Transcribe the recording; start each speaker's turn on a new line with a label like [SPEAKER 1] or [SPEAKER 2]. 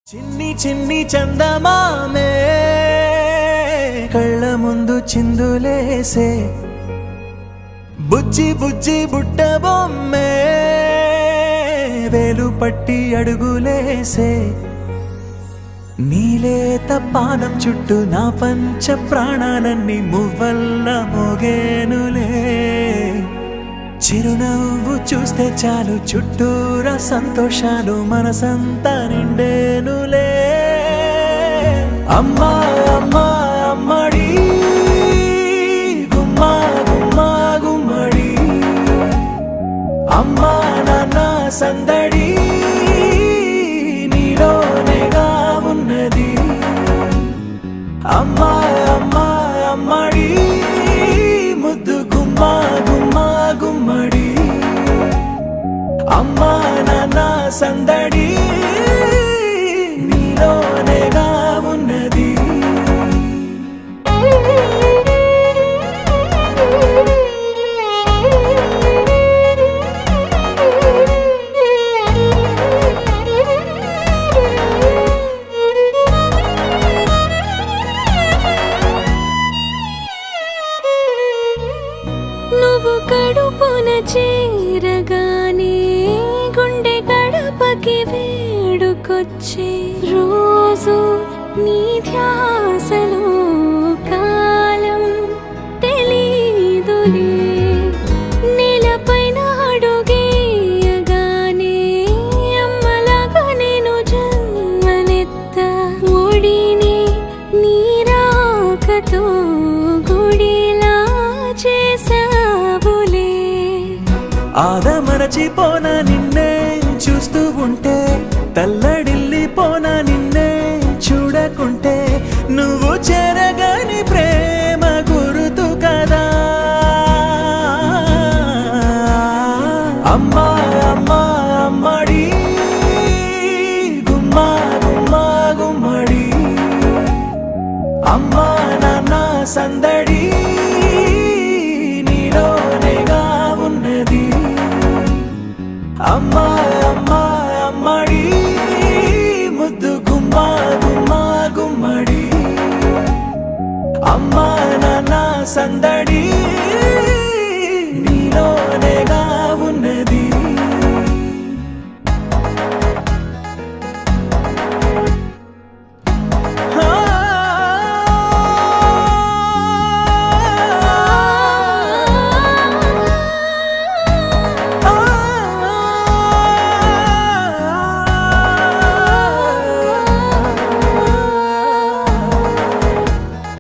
[SPEAKER 1] చిన్ని చిన్ని చందమామే కళ్ళ ముందు చిందులేసే బుజ్జి బుజ్జి బుట్ట బొమ్మే వేలు పట్టి అడుగులేసే నీలేత పానం చుట్టూ నా పంచ ప్రాణాలన్నీ మువ్వల్ల మోగేనులే చిరునవ్వు చూస్తే చాలు చుట్టూరా సంతోషాలు మనసంతా నిండేనులే అమ్మా అమ్మా అమ్మడి గుమ్మా గుమ్మా గుమ్మడి అమ్మా నాన్న సందడి నీలోనేగా ఉన్నది అమ్మా అమ్మా అమ్మడి ముద్దు గుమ్మా గుమ్మా గుమ్మడి అమ్మా నాన్న సందడి నీలోనేగా ఉన్నది
[SPEAKER 2] నువ్వు కడుపున చేరగానే గుండె గడపకి వేడుకొచ్చే రోజు నీ ధ్యాసలో కాలం తెలీదులే నేలపైన అడుగేయగానే అమ్మలాగా నేను జన్మనెత్త ఒడిని నీ రాకతో గుడిలా చేసావులే
[SPEAKER 1] ఆదమరచిపోనా నిన్నే చూస్తూ ఉంటే తల్లడిల్లిపోనా నిన్నే చూడకుంటే నువ్వు చెరగని ప్రేమ గురుతు కదా అమ్మా అమ్మా అమ్మడి గుమ్మా గుమ్మా గుమ్మడి అమ్మా నాన్న సందడి నీలోనేగా ఉన్నది అమ్మా అమ్మా అమ్మడి ముద్దు గుమ్మా గుమ్మా గుమ్మడి అమ్మా నాన్న సందడి